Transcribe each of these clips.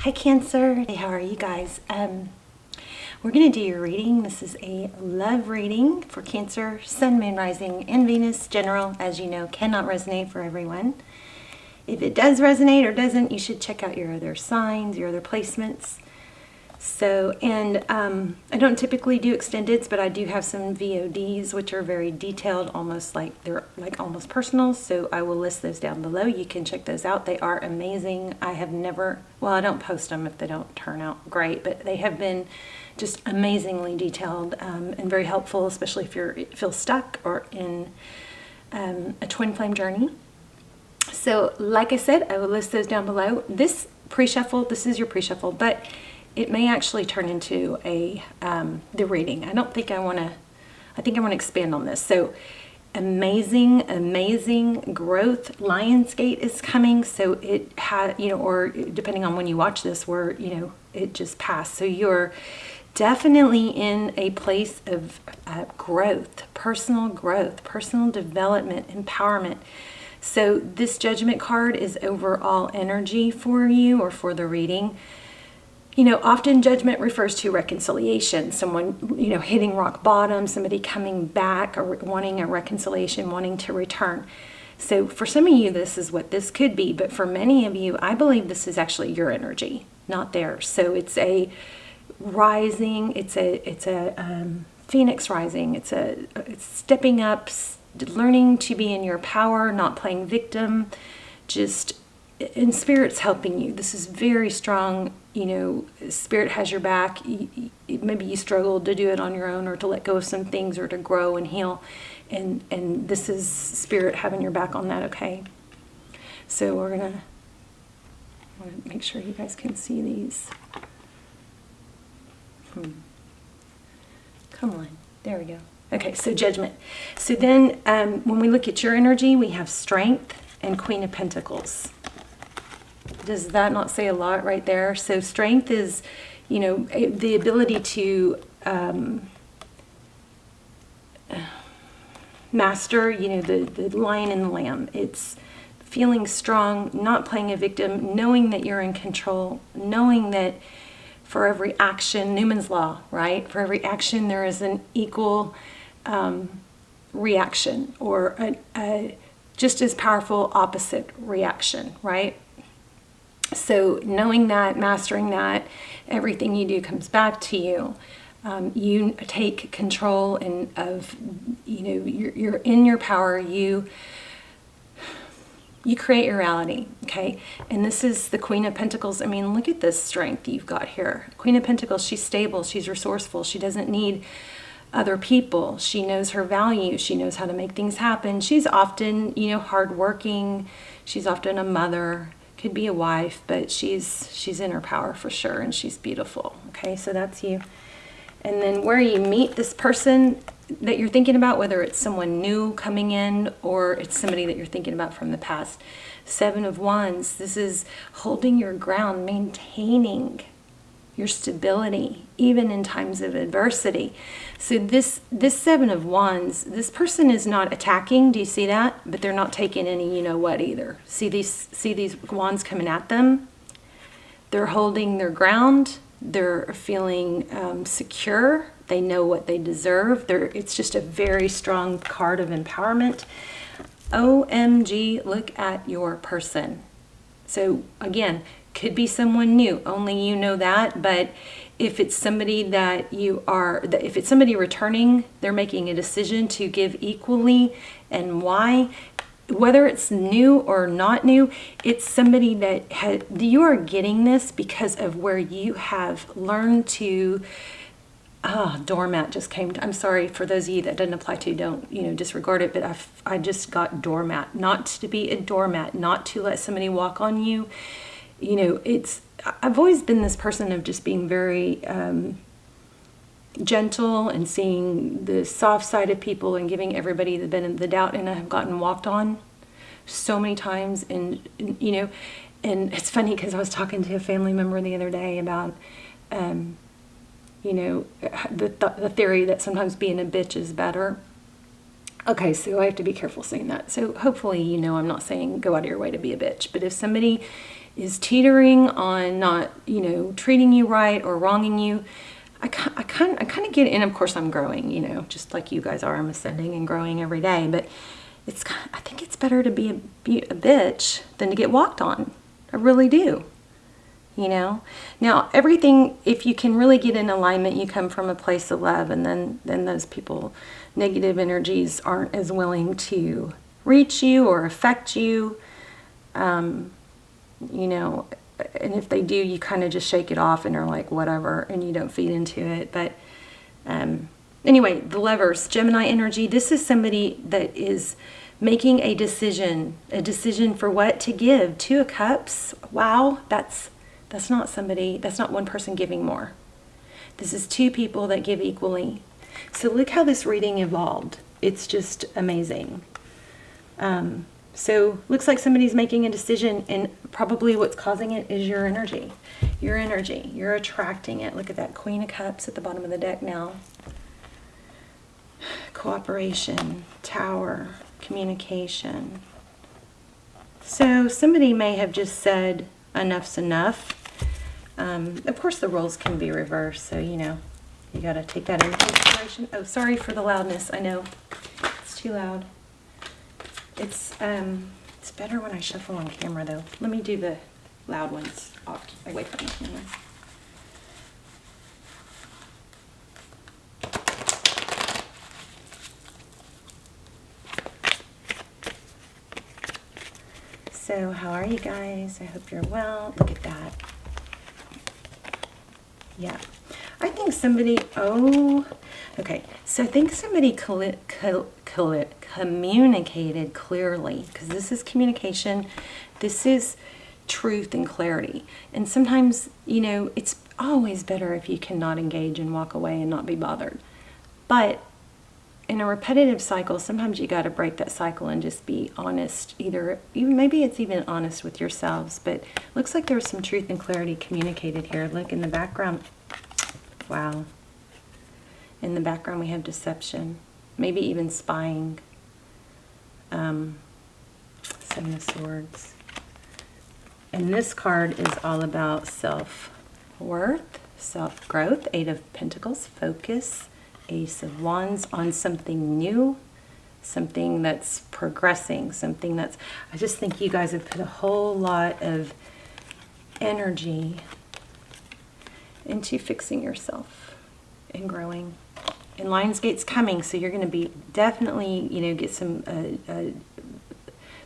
Hi Cancer. Hey, how are you guys? We're going to do your reading. This is a love reading for Cancer, Sun, Moon, Rising, and Venus. General, as you know, cannot resonate for everyone. If it does resonate or doesn't, you should check out your other signs, your other placements. So, and I don't typically do extendeds, but I do have some VODs, which are very detailed, almost like they're like almost personal. So I will list those down below. You can check those out. They are amazing. I have never, well, I don't post them if they don't turn out great, but they have been just amazingly detailed and very helpful, especially if you feel stuck or in a twin flame journey. So like I said, I will list those down below. This pre-shuffle, this is your pre-shuffle, but it may actually turn into the reading. I think I want to expand on this. So amazing growth. Lionsgate is coming. So it had, or depending on when you watch this, where, it just passed. So you're definitely in a place of growth, personal development, empowerment. So this Judgment card is overall energy for you or for the reading. Often Judgment refers to reconciliation, someone, hitting rock bottom, somebody coming back or wanting a reconciliation, wanting to return. So for some of you, this is what this could be. But for many of you, I believe this is actually your energy, not theirs. So it's a rising, it's a phoenix rising. It's stepping up, learning to be in your power, not playing victim, just in Spirit's helping you. This is very strong. Spirit has your back. Maybe you struggled to do it on your own or to let go of some things or to grow and heal. And this is Spirit having your back on that, okay? So we're going to make sure you guys can see these. Come on. There we go. Okay, so Judgment. So then when we look at your energy, we have Strength and Queen of Pentacles. Does that not say a lot right there? So strength is, the ability to master, the lion and the lamb. It's feeling strong, not playing a victim, knowing that you're in control, knowing that for every action, Newman's Law, right? For every action, there is an equal reaction or a just as powerful opposite reaction, right? So knowing that, mastering that, everything you do comes back to you. You take control of, you're in your power. You create your reality, okay? And this is the Queen of Pentacles. I mean, look at this strength you've got here. Queen of Pentacles, she's stable, she's resourceful, she doesn't need other people. She knows her value, she knows how to make things happen. She's often, hardworking, she's often a mother, could be a wife, but she's in her power for sure, and she's beautiful, okay? So that's you. And then where you meet this person that you're thinking about, whether it's someone new coming in or it's somebody that you're thinking about from the past. Seven of Wands, this is holding your ground, maintaining your stability, even in times of adversity. So this Seven of Wands, this person is not attacking, do you see that? But they're not taking any you-know-what either. See these wands coming at them? They're holding their ground, they're feeling secure, they know what they deserve. It's just a very strong card of empowerment. OMG, look at your person. So again, could be someone new, only you know that. But if it's somebody if it's somebody returning, they're making a decision to give equally. And why? Whether it's new or not new, it's somebody that you are getting this because of where you have learned to. Doormat just came. I'm sorry for those of you that doesn't apply to. Don't disregard it. But I just got doormat. Not to be a doormat. Not to let somebody walk on you. I've always been this person of just being very gentle and seeing the soft side of people and giving everybody the benefit of the doubt. And I've gotten walked on so many times. And it's funny because I was talking to a family member the other day about. The theory that sometimes being a bitch is better. Okay, so I have to be careful saying that. So hopefully, I'm not saying go out of your way to be a bitch. But if somebody is teetering on not, you know, treating you right or wronging you, I kind of get, and of course I'm growing, you know, just like you guys are. I'm ascending and growing every day, but I think it's better to be a bitch than to get walked on. I really do. You know, now everything, if you can really get in alignment, you come from a place of love, and then those people, negative energies aren't as willing to reach you or affect you. You know, and if they do, you kind of just shake it off and are like, whatever, and you don't feed into it. But anyway, the Lovers, Gemini energy, this is somebody that is making a decision for what to give. Two of Cups, wow, that's not somebody, that's not one person giving more. This is two people that give equally. So look how this reading evolved. It's just amazing. So looks like somebody's making a decision, and probably what's causing it is your energy. Your energy. You're attracting it. Look at that Queen of Cups at the bottom of the deck now. Cooperation, Tower, communication. So somebody may have just said, enough's enough. Of course the roles can be reversed, so you know, you got to take that into consideration. Oh, sorry for the loudness. I know it's too loud. It's better when I shuffle on camera, though. Let me do the loud ones off, away from the camera. So how are you guys? I hope you're well. Look at that. Yeah. I think somebody, okay. So I think somebody communicated clearly, because this is communication. This is truth and clarity. And sometimes, you know, it's always better if you cannot engage and walk away and not be bothered. But in a repetitive cycle, sometimes you got to break that cycle and just be honest. Even maybe it's even honest with yourselves. But looks like there's some truth and clarity communicated here. Look in the background. Wow. In the background we have deception, maybe even spying. Seven of Swords. And this card is all about self-worth, self-growth. Eight of Pentacles, focus. Ace of Wands, on something new, something that's progressing, something that's, I just think you guys have put a whole lot of energy into fixing yourself and growing. And Lionsgate's coming, so you're going to be definitely, you know, get some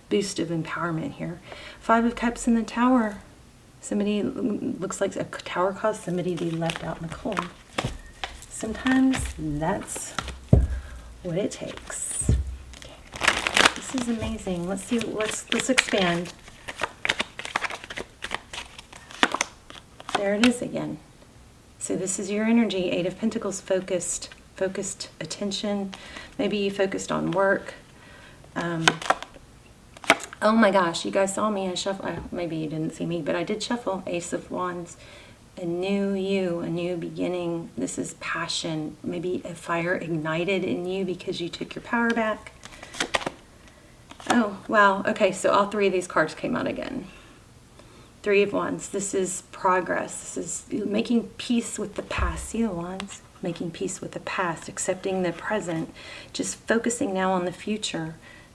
boost of empowerment here. Five of Cups in the Tower. Somebody, looks like a tower caused somebody to be left out in the cold. Sometimes that's what it takes. Okay. This is amazing. Let's see, let's expand. There it is again. So this is your energy. Eight of Pentacles, focused attention. Maybe you focused on work. Oh my gosh, you guys saw me. I shuffle. Maybe you didn't see me, but I did shuffle. Ace of Wands. A new you, a new beginning. This is passion. Maybe a fire ignited in you because you took your power back. Oh, wow. Okay, so all three of these cards came out again. Three of Wands. This is progress. This is making peace with the past. See the Wands? Making peace with the past, accepting the present, just focusing now on the future.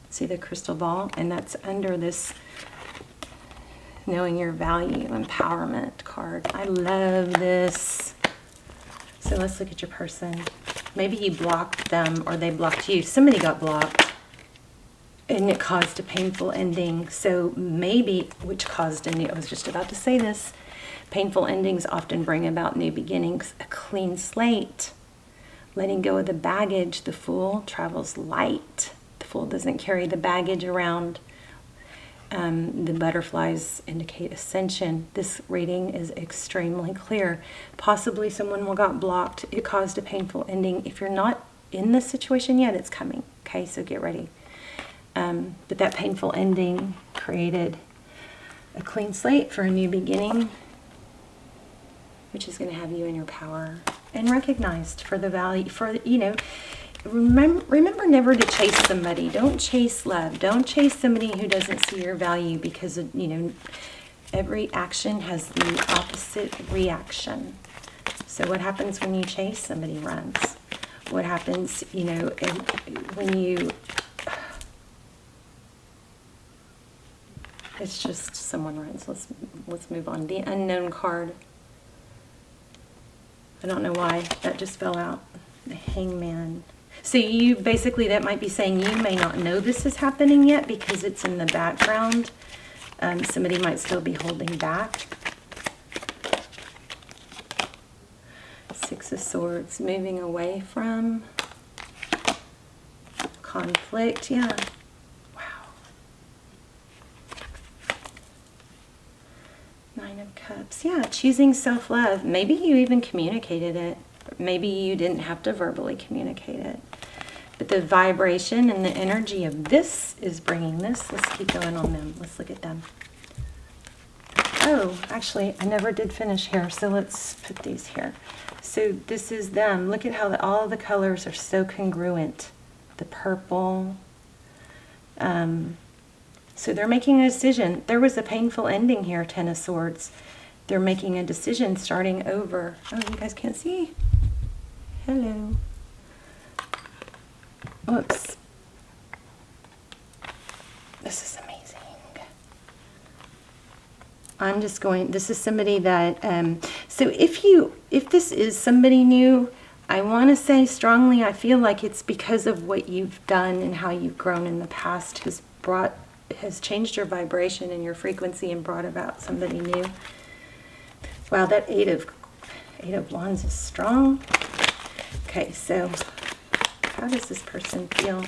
See the crystal ball? And that's under this knowing your value, empowerment card. I love this. So let's look at your person. Maybe you blocked them or they blocked you. Somebody got blocked and it caused a painful ending. So maybe, which caused a new, I was just about to say this, painful endings often bring about new beginnings, a clean slate, letting go of the baggage. The Fool travels light. The Fool doesn't carry the baggage around. The butterflies indicate ascension. This reading is extremely clear. Possibly someone got blocked. It caused a painful ending. If you're not in this situation yet, it's coming. Okay, so get ready. But that painful ending created a clean slate for a new beginning, which is going to have you in your power and recognized for the value, for, you know, remember never to chase somebody. Don't chase love. Don't chase somebody who doesn't see your value because, you know, Every action has the opposite reaction. So what happens when you chase? Somebody runs. What happens, you know, when you... It's just someone runs. Let's move on. The unknown card. I don't know why that just fell out. The Hangman. So you basically, that might be saying you may not know this is happening yet because it's in the background. Somebody might still be holding back. Six of Swords, moving away from conflict. Yeah. Wow. Nine of Cups. Yeah, choosing self-love. Maybe you even communicated it. Maybe you didn't have to verbally communicate it. But the vibration and the energy of this is bringing this. Let's keep going on them. Let's look at them. Oh, actually, I never did finish here, so let's put these here. So this is them. Look at how all the colors are so congruent. The purple. So they're making a decision. There was a painful ending here, Ten of Swords. They're making a decision, starting over. Oh, you guys can't see? Hello. Whoops. This is amazing. I'm just going, this is somebody that, so if this is somebody new, I want to say strongly, I feel like it's because of what you've done and how you've grown in the past has changed your vibration and your frequency and brought about somebody new. Wow, that Eight of Wands is strong. Okay, so how does this person feel?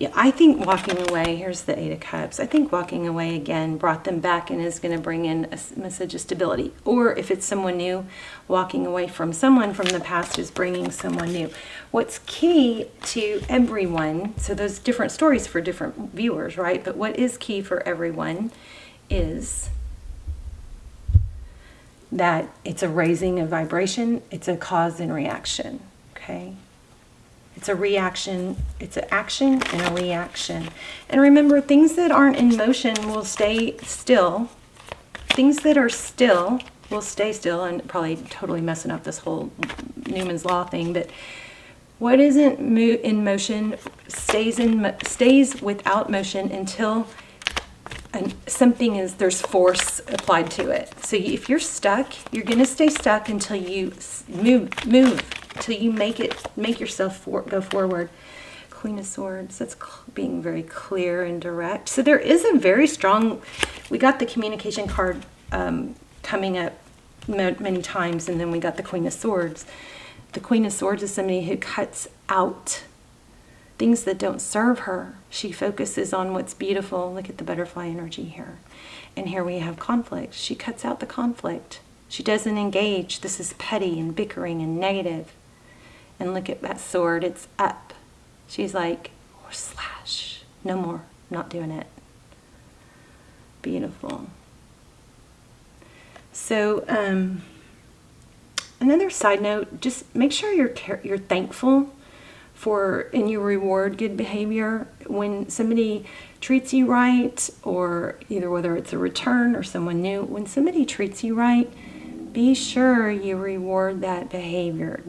Yeah, I think walking away, here's the Eight of Cups, I think walking away again brought them back and is going to bring in a message of stability. Or if it's someone new, walking away from someone from the past is bringing someone new. What's key to everyone, so there's different stories for different viewers, right? But what is key for everyone is that it's a raising of vibration, it's a cause and reaction, okay? It's a reaction, it's an action and a reaction. And remember, things that aren't in motion will stay still. Things that are still will stay still, and probably totally messing up this whole Newman's Law thing, but what isn't in motion stays without motion until there's force applied to it. So if you're stuck, you're going to stay stuck until you move, till you make yourself go forward. Queen of Swords, that's being very clear and direct. So there is a very strong, we got the communication card coming up many times, and then we got the Queen of Swords. The Queen of Swords is somebody who cuts out things that don't serve her. She focuses on what's beautiful. Look at the butterfly energy here. And here we have conflict. She cuts out the conflict. She doesn't engage. This is petty and bickering and negative. And look at that sword. It's up. She's like, slash. No more. Not doing it. Beautiful. So, another side note, just make sure you're thankful for, and you reward good behavior when somebody treats you right, or either whether it's a return or someone new. When somebody treats you right, be sure you reward that behavior.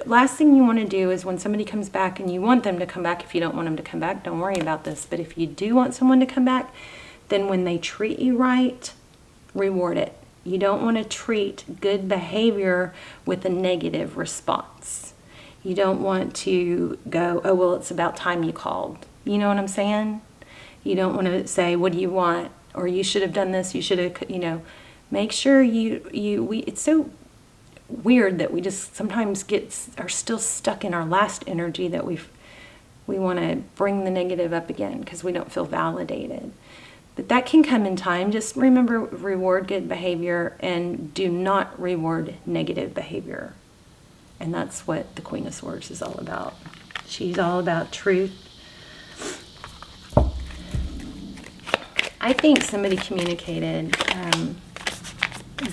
Last thing you want to do is when somebody comes back, and you want them to come back. If you don't want them to come back, don't worry about this. But if you do want someone to come back, then when they treat you right, reward it. You don't want to treat good behavior with a negative response. You don't want to go, oh, well, it's about time you called. You know what I'm saying? You don't want to say, what do you want? Or you should have done this, you should have, make sure it's so weird that we just sometimes are still stuck in our last energy, that we want to bring the negative up again because we don't feel validated. But that can come in time. Just remember, reward good behavior and do not reward negative behavior. And that's what the Queen of Swords is all about. She's all about truth. I think somebody communicated,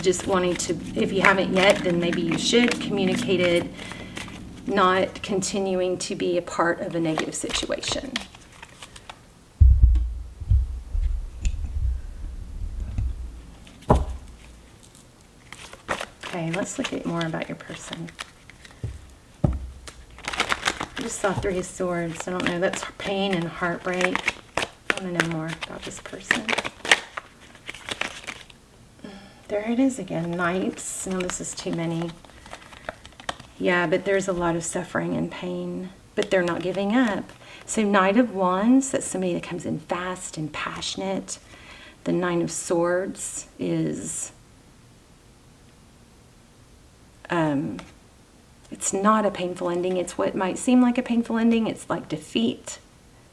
just wanting to, if you haven't yet, then maybe you should, communicated not continuing to be a part of a negative situation. Okay, let's look at more about your person. I just saw Three of Swords. I don't know, that's pain and heartbreak. I want to know more about this person. There it is again, Knights. No, this is too many. Yeah, but there's a lot of suffering and pain, but they're not giving up. So Knight of Wands, that's somebody that comes in fast and passionate. The Nine of Swords is, it's not a painful ending. It's what might seem like a painful ending. It's like defeat,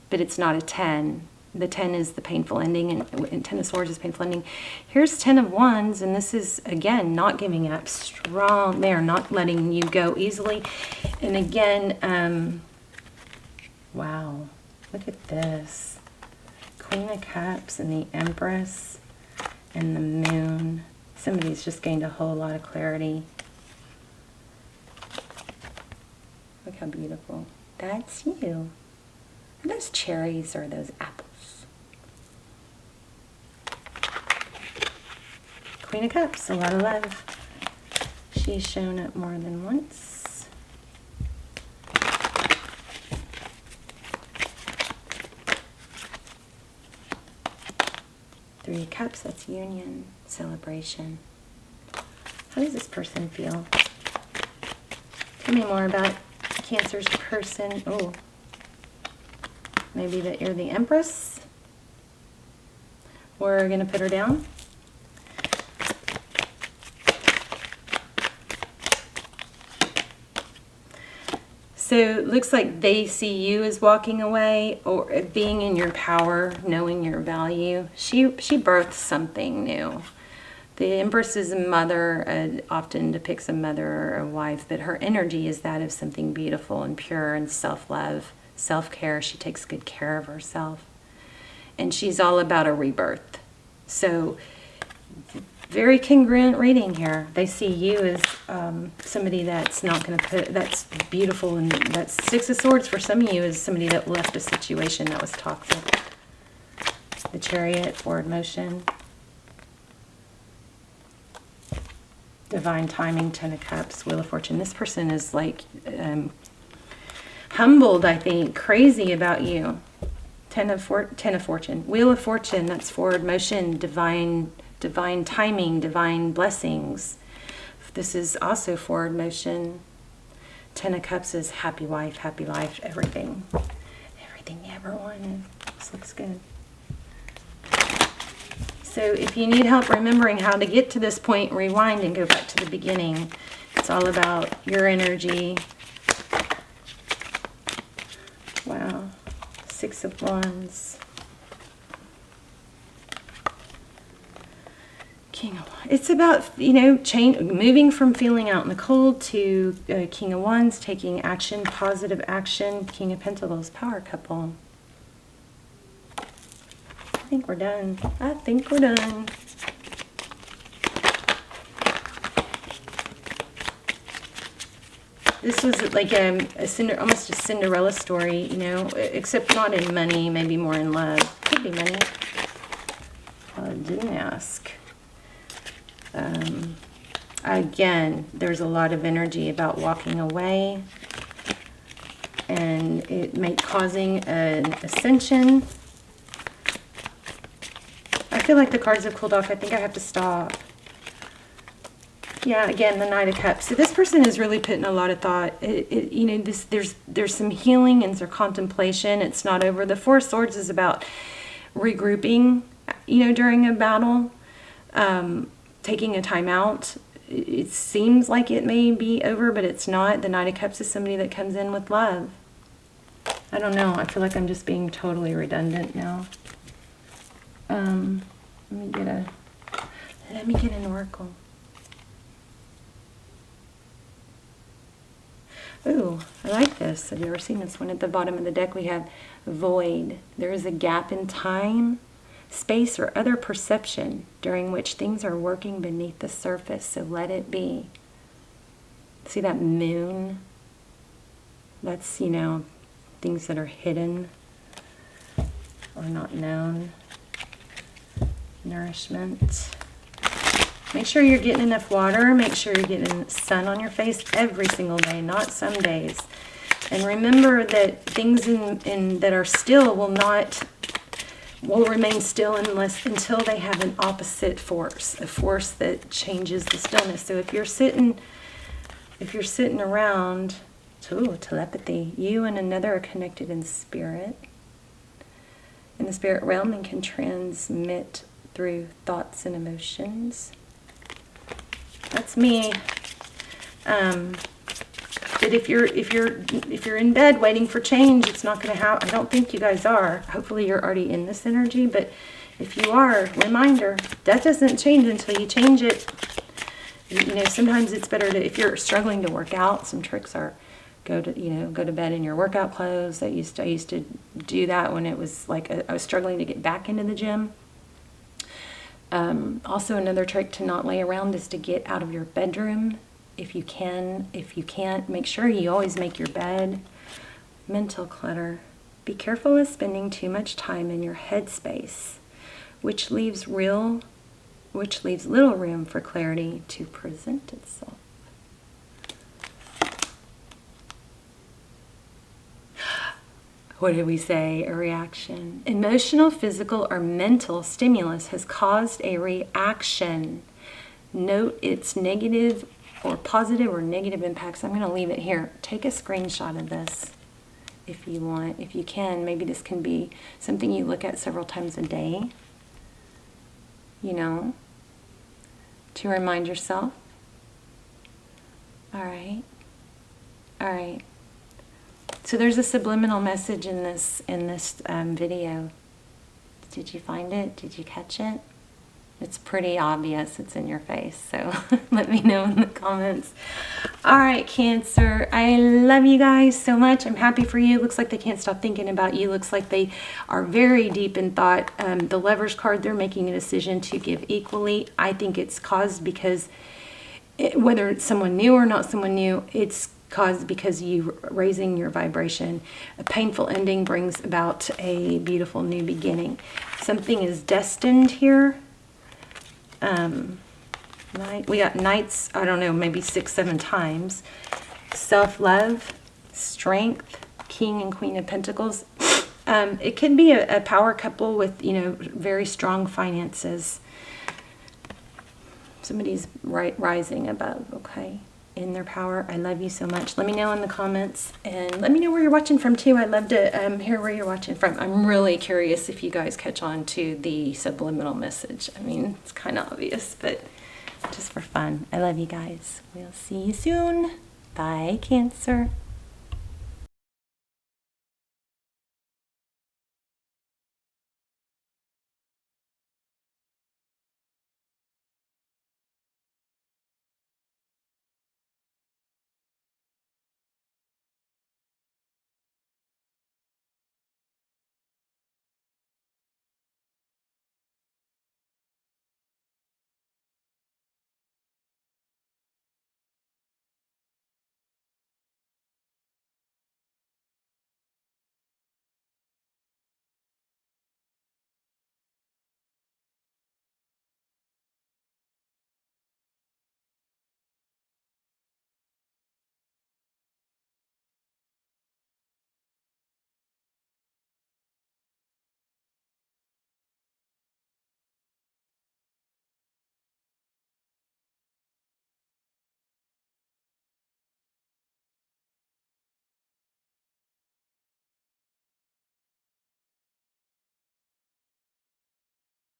but it's not a 10. The 10 is the painful ending, and 10 of Swords is painful ending. Here's 10 of Wands, and this is, again, not giving up. Strong. They are not letting you go easily. And again, wow, look at this. Queen of Cups and the Empress and the Moon. Somebody's just gained a whole lot of clarity. Look how beautiful. That's you. Are those cherries or those apples? Queen of Cups, a lot of love. She's shown up more than once. Three of Cups, that's union, celebration. How does this person feel? Tell me more about Cancer's person. Oh, maybe that you're the Empress. We're going to put her down. So it looks like they see you as walking away or being in your power, knowing your value. She birthed something new. The Empress is a mother, often depicts a mother or a wife, but her energy is that of something beautiful and pure and self-love, self-care. She takes good care of herself. And she's all about a rebirth. So very congruent reading here. They see you as somebody that's not going to put, that's beautiful, and that's Six of Swords for some of you is somebody that left a situation that was toxic. The Chariot, forward motion. Divine timing, Ten of Cups, Wheel of Fortune. This person is like humbled, I think, crazy about you. Ten of Fortune. Wheel of Fortune, that's forward motion, divine timing, divine blessings. This is also forward motion. Ten of Cups is happy wife, happy life, everything. Everything you ever wanted. This looks good. So if you need help remembering how to get to this point, rewind and go back to the beginning. It's all about your energy. Wow. Six of Wands. King of Wands. It's about, moving from feeling out in the cold to King of Wands, taking action, positive action. King of Pentacles, power couple. I think we're done. I think we're done. This was like almost a Cinderella story, except not in money, maybe more in love. Could be money. Well, I didn't ask. Again, there's a lot of energy about walking away, and it causing an ascension. I feel like the cards have cooled off. I think I have to stop. Yeah, again, the Knight of Cups. So this person is really putting a lot of thought. There's some healing and some contemplation. It's not over. The Four of Swords is about regrouping, during a battle, taking a time out. It seems like it may be over, but it's not. The Knight of Cups is somebody that comes in with love. I don't know. I feel like I'm just being totally redundant now. Let me get an oracle. Ooh, I like this. Have you ever seen this one? At the bottom of the deck we have void. There is a gap in time, space, or other perception during which things are working beneath the surface, so let it be. See that moon? That's, you know, things that are hidden or not known. Nourishment. Make sure you're getting enough water. Make sure you're getting sun on your face every single day, not some days. And remember that things that are still will remain still until they have an opposite force, a force that changes the stillness. So if you're sitting around, telepathy, you and another are connected in spirit, in the spirit realm, and can transmit through thoughts and emotions. That's me. But if you're in bed waiting for change, it's not going to happen. I don't think you guys are. Hopefully you're already in this energy, but if you are, reminder, that doesn't change until you change it. You know, sometimes it's better to, if you're struggling to work out, some tricks are go to bed in your workout clothes. I used to do that when it was like I was struggling to get back into the gym. Also, another trick to not lay around is to get out of your bedroom if you can. If you can't, make sure you always make your bed. Mental clutter. Be careful of spending too much time in your headspace, which leaves little room for clarity to present itself. What did we say? A reaction. Emotional, physical, or mental stimulus has caused a reaction. Note its negative or positive or negative impacts. I'm going to leave it here. Take a screenshot of this if you want. If you can, maybe this can be something you look at several times a day, you know, to remind yourself. All right. All right. So there's a subliminal message in this video. Did you find it? Did you catch it? It's pretty obvious. It's in your face. So let me know in the comments. All right, Cancer. I love you guys so much. I'm happy for you. Looks like they can't stop thinking about you. Looks like they are very deep in thought. The Lovers card, they're making a decision to give equally. I think it's caused because whether it's someone new or not someone new, it's caused because you raising your vibration. A painful ending brings about a beautiful new beginning. Something is destined here. We got knights, I don't know, maybe 6-7 times. Self-love, strength, King and Queen of Pentacles. It could be a power couple with, you know, very strong finances. Somebody's rising above, okay, in their power. I love you so much. Let me know in the comments, and let me know where you're watching from too. I'd love to hear where you're watching from. I'm really curious if you guys catch on to the subliminal message. I mean, it's kind of obvious, but just for fun. I love you guys. We'll see you soon. Bye, Cancer.